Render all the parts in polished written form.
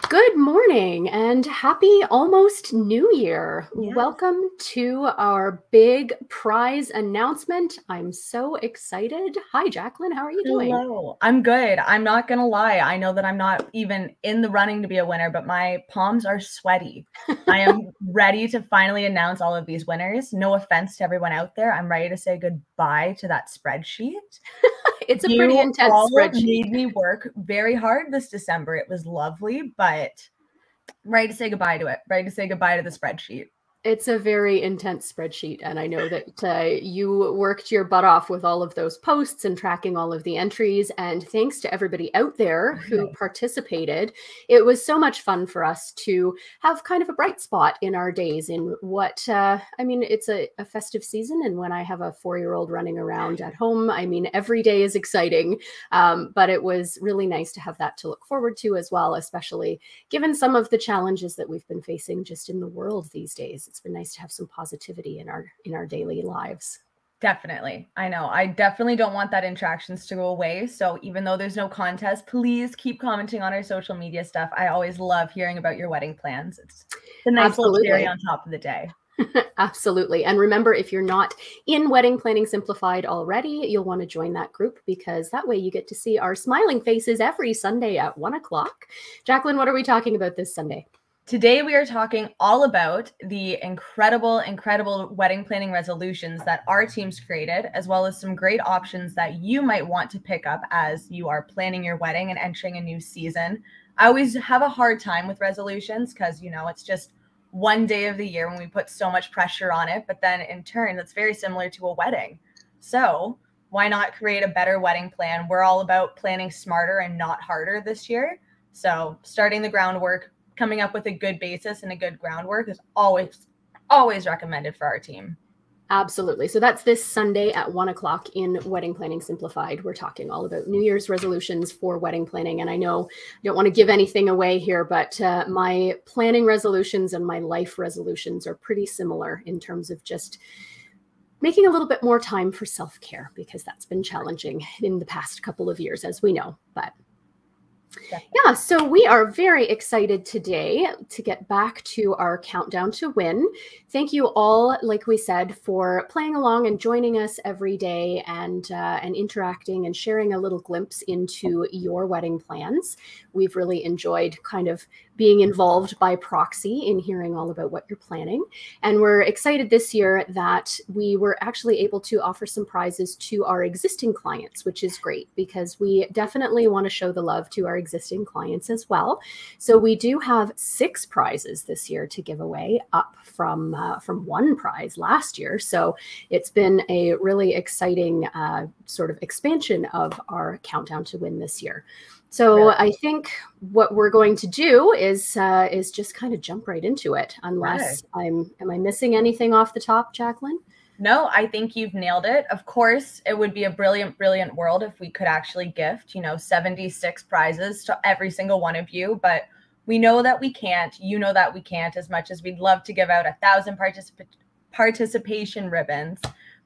Good morning and happy almost New Year. Yes. Welcome to our big prize announcement. I'm so excited. Hi, Jacqueline. How are you doing? Hello. I'm good. I'm not going to lie. I know that I'm not even in the running to be a winner, but my palms are sweaty. I am ready to finally announce all of these winners. No offense to everyone out there. I'm ready to say goodbye to that spreadsheet. It's a pretty You intense all spreadsheet. made me work very hard this December. It was lovely, but I'm ready to say goodbye to it. Ready to say goodbye to the spreadsheet. It's a very intense spreadsheet, and I know that you worked your butt off with all of those posts and tracking all of the entries, and thanks to everybody out there who participated. It was so much fun for us to have kind of a bright spot in our days in what, it's a festive season, and when I have a 4-year-old running around at home, every day is exciting, but it was really nice to have that to look forward to as well, especially given some of the challenges that we've been facing just in the world these days. It's been nice to have some positivity in our daily lives. Definitely. I know. I definitely don't want that interactions to go away. So even though there's no contest, please keep commenting on our social media stuff. I always love hearing about your wedding plans. It's a nice little cherry on top of the day. Absolutely. And remember, if you're not in Wedding Planning Simplified already, you'll want to join that group, because that way you get to see our smiling faces every Sunday at 1 o'clock. Jacqueline, what are we talking about this Sunday? Today, we are talking all about the incredible wedding planning resolutions that our teams created, as well as some great options that you might want to pick up as you are planning your wedding and entering a new season. I always have a hard time with resolutions because, it's just one day of the year when we put so much pressure on it. But then in turn, that's very similar to a wedding. So why not create a better wedding plan? We're all about planning smarter and not harder this year. So starting the groundwork, coming up with a good basis and a good groundwork is always recommended for our team. Absolutely. So that's this Sunday at 1 o'clock in Wedding Planning Simplified. We're talking all about New Year's resolutions for wedding planning. And I know I don't want to give anything away here, but my planning resolutions and my life resolutions are pretty similar in terms of just making a little bit more time for self-care, because that's been challenging in the past couple of years, as we know. But yeah, so we are very excited today to get back to our countdown to win. Thank you all, like we said, for playing along and joining us every day and interacting and sharing a little glimpse into your wedding plans. We've really enjoyed kind of being involved by proxy in hearing all about what you're planning. And we're excited this year that we were actually able to offer some prizes to our existing clients, which is great, because we definitely want to show the love to our existing clients as well. So we do have 6 prizes this year to give away, up from 1 prize last year. So it's been a really exciting sort of expansion of our countdown to win this year. So I think what we're going to do is just kind of jump right into it, unless am I missing anything off the top, Jacqueline? No, I think you've nailed it. Of course, it would be a brilliant world if we could actually gift, 76 prizes to every single one of you. But we know that we can't. You know that we can't, as much as we'd love to give out 1,000 participation ribbons.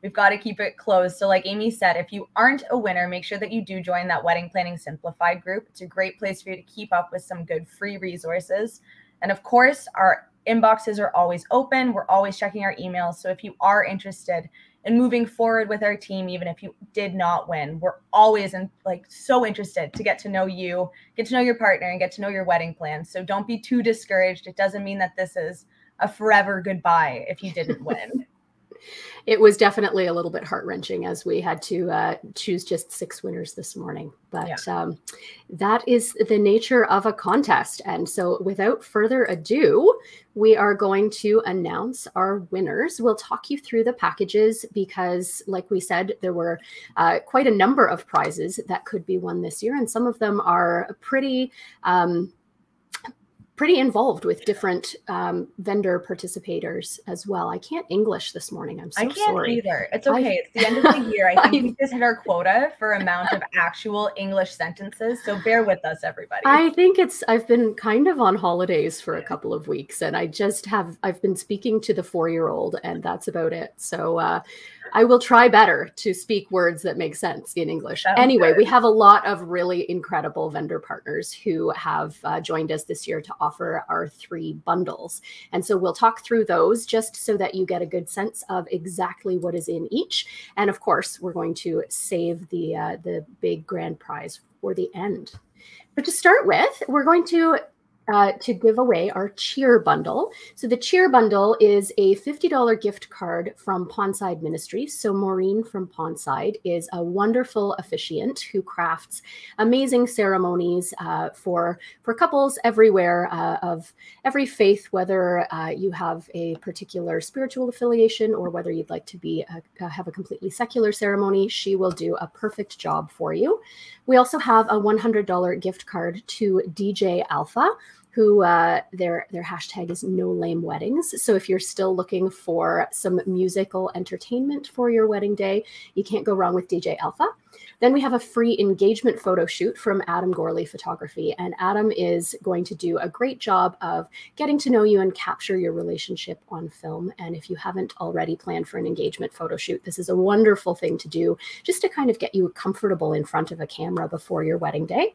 We've got to keep it close. So like Amy said, if you aren't a winner, make sure that you do join that Wedding Planning Simplified group. It's a great place for you to keep up with some good free resources. And of course, our inboxes are always open. We're always checking our emails. So if you are interested in moving forward with our team, even if you did not win, we're always so interested to get to know you, get to know your partner, and get to know your wedding plans. So don't be too discouraged. It doesn't mean that this is a forever goodbye if you didn't win. It was definitely a little bit heart-wrenching as we had to choose just 6 winners this morning. But that is the nature of a contest. And so without further ado, we are going to announce our winners. We'll talk you through the packages because, like we said, there were quite a number of prizes that could be won this year. And some of them are pretty involved with different vendor participators as well. I can't English this morning. I'm so sorry. I can't either. It's okay. It's the end of the year. I think we just hit our quota for amount of actual English sentences. So bear with us, everybody. I think I've been kind of on holidays for a couple of weeks, and I've been speaking to the 4-year-old, and that's about it. So I will try better to speak words that make sense in English. Sounds Anyway, good. we have a lot of really incredible vendor partners who have joined us this year to offer our 3 bundles. And so we'll talk through those just so that you get a good sense of exactly what is in each. And of course, we're going to save the big grand prize for the end. But to start with, we're going to give away our cheer bundle. So the cheer bundle is a $50 gift card from Pondside Ministries. So Maureen from Pondside is a wonderful officiant who crafts amazing ceremonies for couples everywhere of every faith, whether you have a particular spiritual affiliation or whether you'd like to have a completely secular ceremony. She will do a perfect job for you. We also have a $100 gift card to DJ Alpha, who their hashtag is No Lame Weddings. So if you're still looking for some musical entertainment for your wedding day, you can't go wrong with DJ Alpha. Then we have a free engagement photo shoot from Adam Gorley Photography. And Adam is going to do a great job of getting to know you and capture your relationship on film. And if you haven't already planned for an engagement photo shoot, this is a wonderful thing to do just to kind of get you comfortable in front of a camera before your wedding day.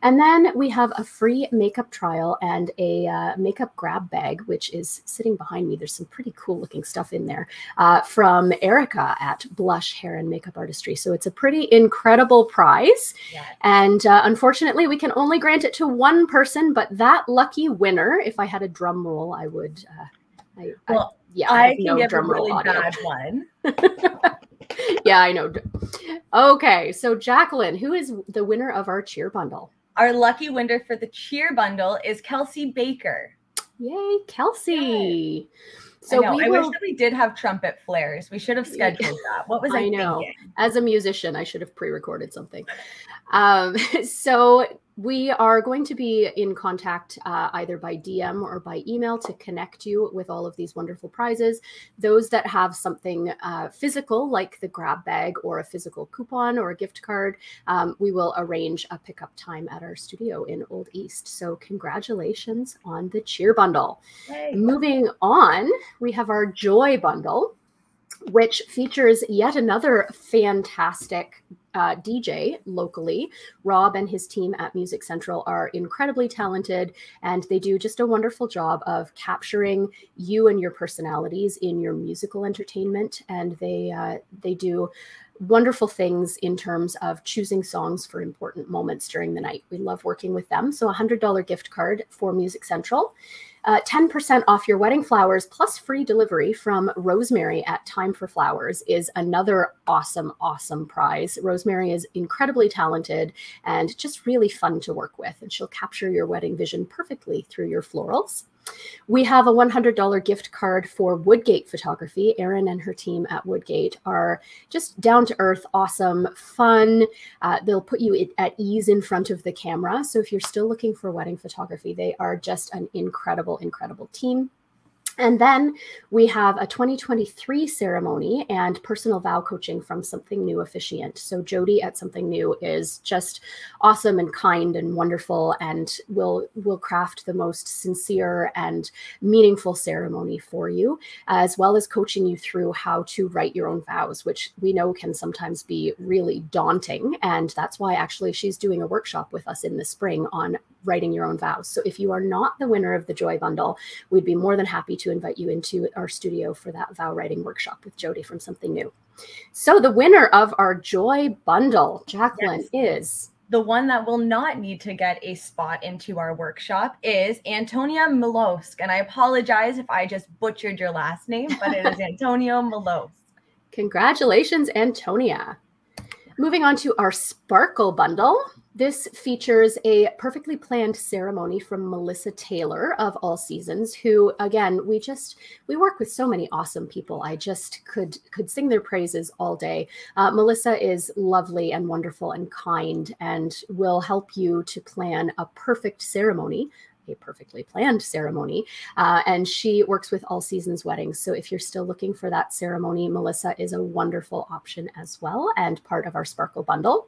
And then we have a free makeup trial and a makeup grab bag, which is sitting behind me. There's some pretty cool looking stuff in there from Erica at Blush Hair and Makeup Artistry. So it's a pretty incredible prize. Yes. And unfortunately, we can only grant it to one person, but that lucky winner, if I had a drum roll, I would. I can give a really bad one. Yeah, I know. Okay, so Jacqueline, who is the winner of our cheer bundle? Our lucky winner for the cheer bundle is Kelsey Baker. Yay, Kelsey. Yay. So I wish that we did have trumpet flares. We should have scheduled that. What was I thinking? As a musician, I should have pre-recorded something. So we are going to be in contact either by DM or by email to connect you with all of these wonderful prizes. Those that have something physical, like the grab bag or a physical coupon or a gift card, we will arrange a pickup time at our studio in Old East. So congratulations on the cheer bundle. Yay. Moving on, we have our joy bundle, which features yet another fantastic DJ locally. Rob and his team at Music Central are incredibly talented, and they do just a wonderful job of capturing you and your personalities in your musical entertainment. And they do wonderful things in terms of choosing songs for important moments during the night. We love working with them. So $100 gift card for Music Central. 10% off your wedding flowers plus free delivery from Rosemary at Time for Flowers is another awesome, awesome prize. Rosemary is incredibly talented and just really fun to work with, and she'll capture your wedding vision perfectly through your florals. We have a $100 gift card for Woodgate Photography. Erin and her team at Woodgate are just down-to-earth, awesome, fun. They'll put you at ease in front of the camera. So if you're still looking for wedding photography, they are just an incredible, incredible team. And then we have a 2023 ceremony and personal vow coaching from Something New officiant. So Jody at Something New is just awesome and kind and wonderful, and will craft the most sincere and meaningful ceremony for you, as well as coaching you through how to write your own vows, which we know can sometimes be really daunting. And that's why actually she's doing a workshop with us in the spring on writing your own vows. So if you are not the winner of the Joy Bundle, we'd be more than happy to invite you into our studio for that vow writing workshop with Jody from Something New. So the winner of our Joy Bundle, Jacqueline, is... The one that will not need to get a spot into our workshop is Antonia Milosk. And I apologize if I just butchered your last name, but it is Antonio Milosk. Congratulations, Antonia. Moving on to our Sparkle Bundle. This features a perfectly planned ceremony from Melissa Taylor of All Seasons, who, again, we work with so many awesome people. I just could sing their praises all day. Melissa is lovely and wonderful and kind, and will help you to plan a perfect ceremony, a perfectly planned ceremony. And she works with all seasons weddings. So if you're still looking for that ceremony, Melissa is a wonderful option as well, and part of our Sparkle Bundle.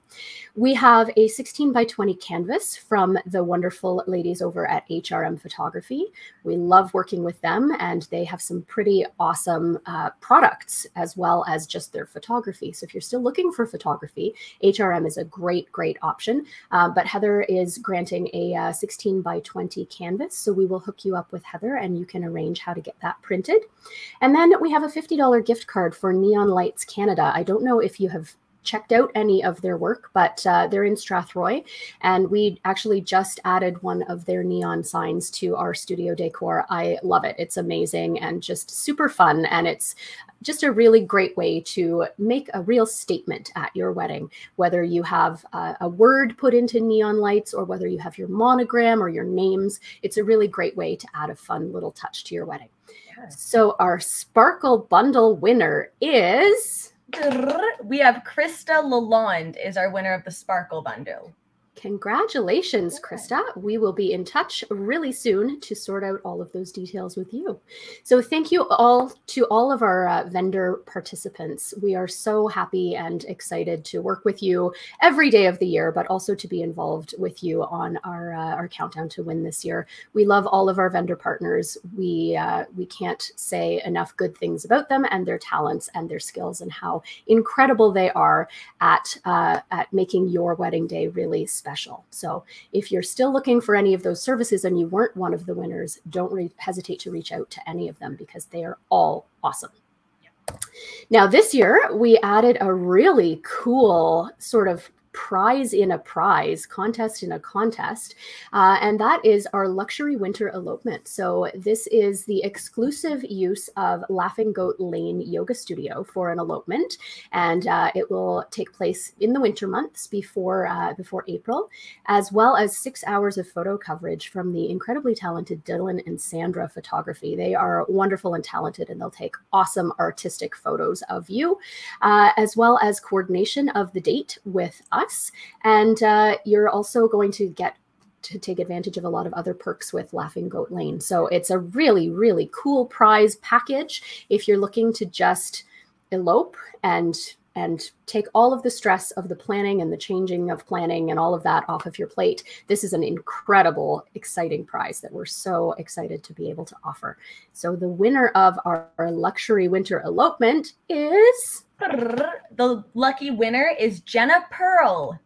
We have a 16 by 20 canvas from the wonderful ladies over at HRM Photography. We love working with them, and they have some pretty awesome products as well as just their photography. So if you're still looking for photography, HRM is a great option. But Heather is granting a 16 by 20 canvas. So we will hook you up with Heather and you can arrange how to get that printed. And then we have a $50 gift card for Neon Lights Canada. I don't know if you have checked out any of their work, but they're in Strathroy, and we actually just added one of their neon signs to our studio decor. I love it. It's amazing and just super fun, and it's just a really great way to make a real statement at your wedding, whether you have a word put into neon lights or whether you have your monogram or your names. It's a really great way to add a fun little touch to your wedding. Yes. So our Sparkle Bundle winner is... We have Krista Lalonde is our winner of the Sparkle Bundle. Congratulations, Krista. We will be in touch really soon to sort out all of those details with you. So thank you all to all of our vendor participants. We are so happy and excited to work with you every day of the year, but also to be involved with you on our countdown to win this year. We love all of our vendor partners. We can't say enough good things about them and their talents and their skills and how incredible they are at making your wedding day really special. So if you're still looking for any of those services and you weren't one of the winners, don't hesitate to reach out to any of them because they are all awesome. Now this year we added a really cool sort of prize in a prize, contest in a contest, and that is our luxury winter elopement. So this is the exclusive use of Laughing Goat Lane Yoga Studio for an elopement, and it will take place in the winter months before April, as well as 6 hours of photo coverage from the incredibly talented Dylan and Sandra Photography. They are wonderful and talented, and they'll take awesome artistic photos of you, as well as coordination of the date with us. And you're also going to get to take advantage of a lot of other perks with Laughing Goat Lane. So it's a really cool prize package if you're looking to just elope and take all of the stress of the planning and the changing of planning and all of that off of your plate. This is an incredible, exciting prize that we're so excited to be able to offer. So the winner of our luxury winter elopement is... The lucky winner is Jenna Pearl.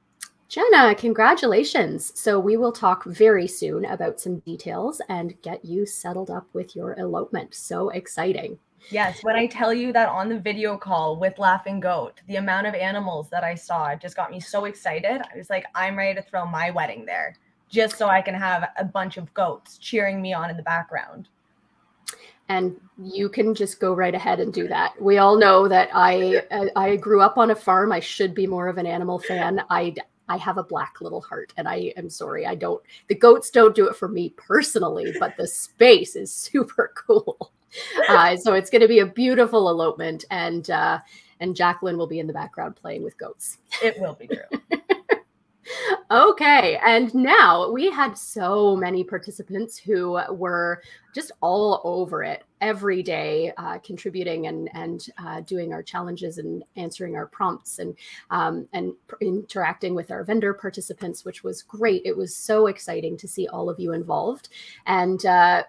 Jenna, congratulations. So we will talk very soon about some details and get you settled up with your elopement. So exciting. Yes, when I tell you that on the video call with Laughing Goat, the amount of animals that I saw just got me so excited. I was like, I'm ready to throw my wedding there just so I can have a bunch of goats cheering me on in the background. And you can just go right ahead and do that. We all know that I grew up on a farm. I should be more of an animal fan. I have a black little heart, and I am sorry. The goats don't do it for me personally, but the space is super cool. So it's going to be a beautiful elopement, and Jacqueline will be in the background playing with goats. It will be true. Okay, and now we had so many participants who were just all over it every day, contributing and doing our challenges and answering our prompts and interacting with our vendor participants, which was great. It was so exciting to see all of you involved, and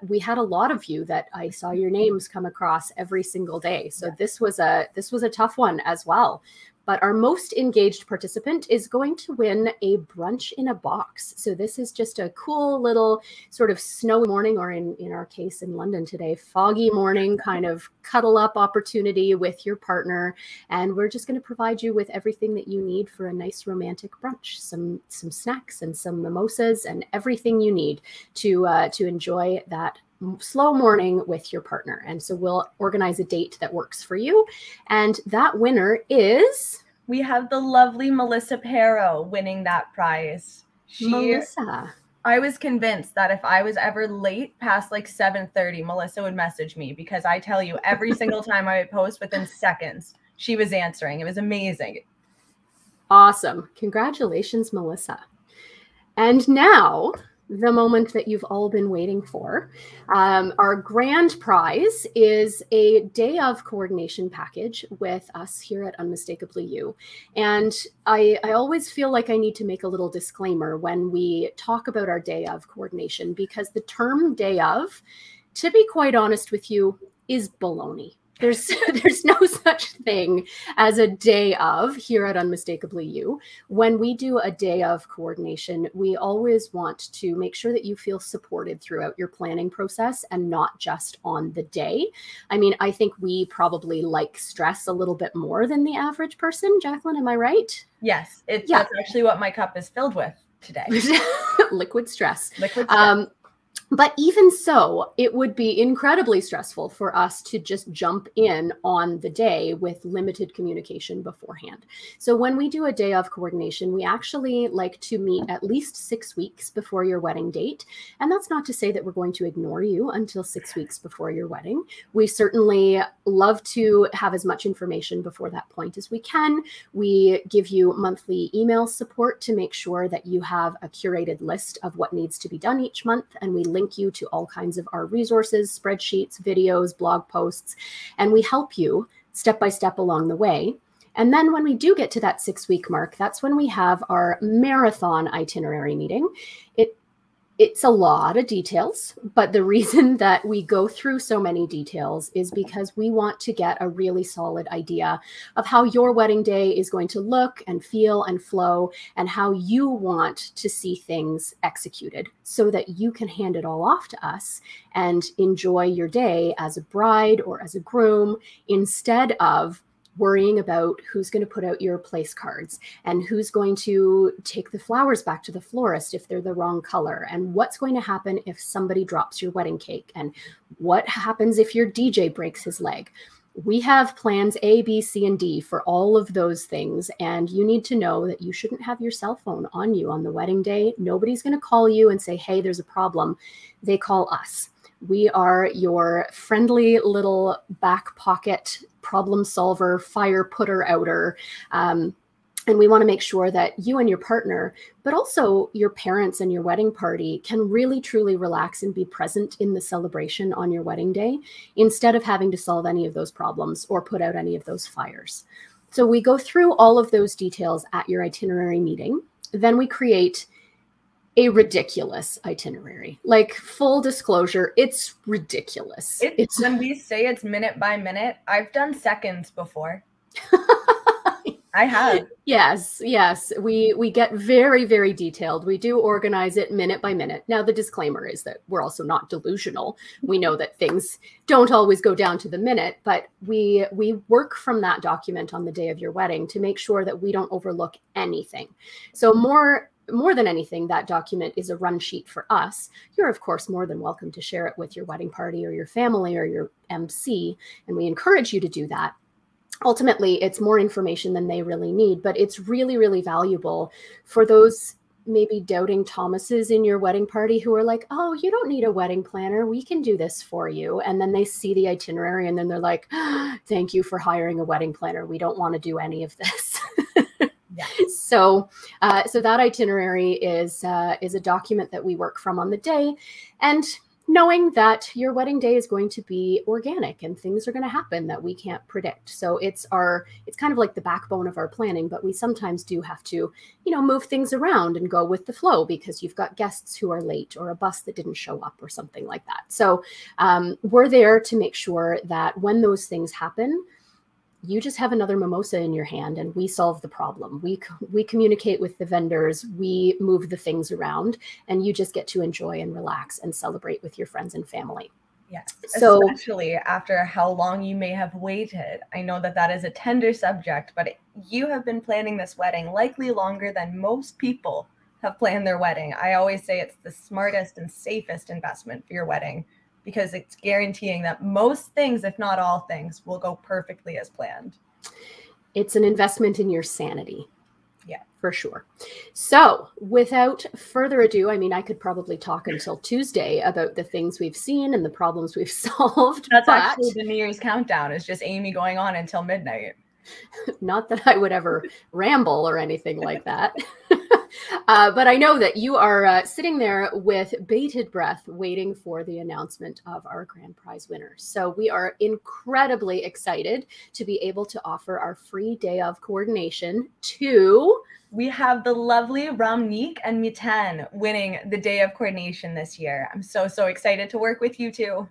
we had a lot of you that I saw your names come across every single day. So this was a tough one as well. But our most engaged participant is going to win a brunch in a box. So this is just a cool little sort of snowy morning, or in our case in London today, foggy morning kind of cuddle up opportunity with your partner. And we're just going to provide you with everything that you need for a nice romantic brunch, some snacks and some mimosas and everything you need to enjoy that slow morning with your partner. And so we'll organize a date that works for you. And that winner is... We have the lovely Melissa Pero winning that prize. Melissa. I was convinced that if I was ever late past like 7:30, Melissa would message me, because I tell you, every single time I would post, within seconds, she was answering. It was amazing. Awesome. Congratulations, Melissa. And now the moment that you've all been waiting for. Our grand prize is a day of coordination package with us here at Unmistakably You. And I always feel like I need to make a little disclaimer when we talk about our day of coordination, because the term day of, to be quite honest with you, is baloney. There's no such thing as a day of here at Unmistakably You. When we do a day of coordination, we always want to make sure that you feel supported throughout your planning process and not just on the day. I mean, I think we probably like stress a little bit more than the average person. Jacqueline, am I right? Yes, that's actually what my cup is filled with today. Liquid stress. Liquid stress. But even so, it would be incredibly stressful for us to just jump in on the day with limited communication beforehand. So when we do a day of coordination, we actually like to meet at least 6 weeks before your wedding date. And that's not to say that we're going to ignore you until 6 weeks before your wedding. We certainly love to have as much information before that point as we can. We give you monthly email support to make sure that you have a curated list of what needs to be done each month. And we link you to all kinds of our resources, spreadsheets, videos, blog posts, and we help you step by step along the way. And then when we do get to that 6-week mark, that's when we have our marathon itinerary meeting. It's a lot of details, but the reason that we go through so many details is because we want to get a really solid idea of how your wedding day is going to look and feel and flow, and how you want to see things executed so that you can hand it all off to us and enjoy your day as a bride or as a groom, instead of worrying about who's going to put out your place cards and who's going to take the flowers back to the florist if they're the wrong color, and what's going to happen if somebody drops your wedding cake, and what happens if your DJ breaks his leg. We have plans A, B, C, and D for all of those things. And you need to know that you shouldn't have your cell phone on you on the wedding day. Nobody's going to call you and say, hey, there's a problem. They call us. We are your friendly little back pocket problem solver, fire putter outer. And we want to make sure that you and your partner, but also your parents and your wedding party, can really truly relax and be present in the celebration on your wedding day, instead of having to solve any of those problems or put out any of those fires. So we go through all of those details at your itinerary meeting. Then we create a ridiculous itinerary. Like, full disclosure, it's ridiculous. It's when we say it's minute by minute, I've done seconds before. I have. Yes. We get very, very detailed. We do organize it minute by minute. Now, the disclaimer is that we're also not delusional. We know that things don't always go down to the minute, but we work from that document on the day of your wedding to make sure that we don't overlook anything. So more than anything, that document is a run sheet for us. You're, of course, more than welcome to share it with your wedding party or your family or your MC, and we encourage you to do that. Ultimately, it's more information than they really need, but it's really, really valuable for those maybe doubting Thomases in your wedding party who are like, oh, you don't need a wedding planner. We can do this for you. And then they see the itinerary and then they're like, thank you for hiring a wedding planner. We don't want to do any of this. Yeah. So that itinerary is a document that we work from on the day, and knowing that your wedding day is going to be organic and things are going to happen that we can't predict. So it's kind of like the backbone of our planning, but we sometimes do have to, move things around and go with the flow because you've got guests who are late or a bus that didn't show up or something like that. So we're there to make sure that when those things happen, you just have another mimosa in your hand and we solve the problem. We communicate with the vendors, we move the things around, and you just get to enjoy and relax and celebrate with your friends and family. Yes, so, especially after how long you may have waited. I know that is a tender subject, but you have been planning this wedding likely longer than most people have planned their wedding. I always say it's the smartest and safest investment for your wedding, because it's guaranteeing that most things, if not all things, will go perfectly as planned. It's an investment in your sanity. Yeah, for sure. So without further ado, I mean, I could probably talk until Tuesday about the things we've seen and the problems we've solved. That's actually the New Year's countdown. It's just Amy going on until midnight. Not that I would ever ramble or anything like that. But I know that you are sitting there with bated breath waiting for the announcement of our grand prize winners. So we are incredibly excited to be able to offer our free day of coordination to... We have the lovely Ramneek and Miten winning the day of coordination this year. I'm so excited to work with you two.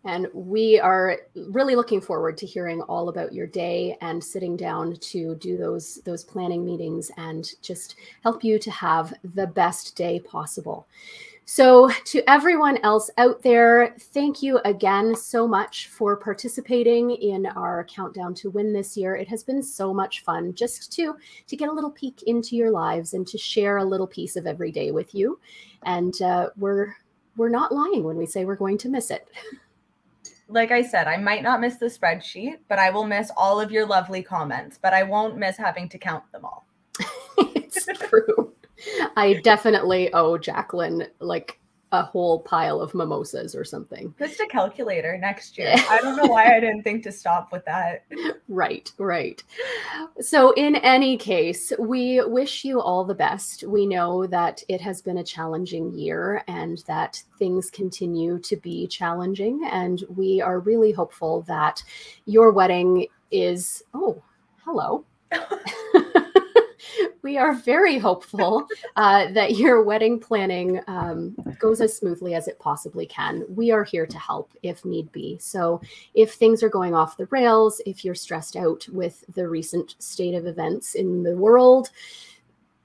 And we are really looking forward to hearing all about your day and sitting down to do those planning meetings and just help you to have the best day possible. So to everyone else out there, thank you again so much for participating in our Countdown to Win this year. It has been so much fun just to get a little peek into your lives and to share a little piece of every day with you. And we're not lying when we say we're going to miss it. Like I said, I might not miss the spreadsheet, but I will miss all of your lovely comments, but I won't miss having to count them all. It's true. I definitely owe Jacqueline like a whole pile of mimosas or something. Just a calculator next year. I don't know why I didn't think to stop with that. Right. So in any case, we wish you all the best. We know that it has been a challenging year and that things continue to be challenging. And we are really hopeful that your wedding is... Oh, hello. We are very hopeful that your wedding planning goes as smoothly as it possibly can. We are here to help if need be. So if things are going off the rails, if you're stressed out with the recent state of events in the world,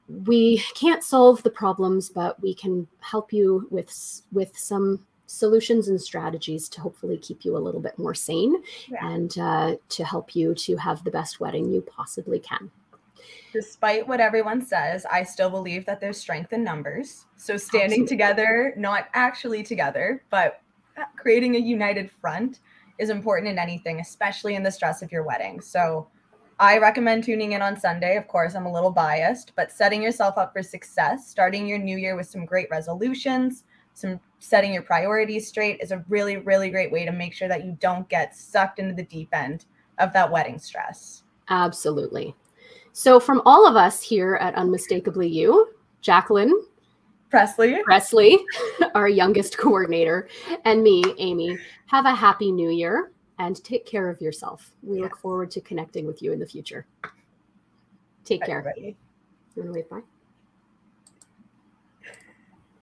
we can't solve the problems, but we can help you with some solutions and strategies to hopefully keep you a little bit more sane and to help you to have the best wedding you possibly can. Despite what everyone says, I still believe that there's strength in numbers. So standing together, not actually together, but creating a united front is important in anything, especially in the stress of your wedding. So I recommend tuning in on Sunday. Of course, I'm a little biased, but setting yourself up for success, starting your new year with some great resolutions, some setting your priorities straight is a really, really great way to make sure that you don't get sucked into the deep end of that wedding stress. Absolutely. So from all of us here at Unmistakably You, Jacqueline Presley, our youngest coordinator, and me, Amy, have a happy new year and take care of yourself. We look forward to connecting with you in the future. Take care. Everybody. You want to wave bye?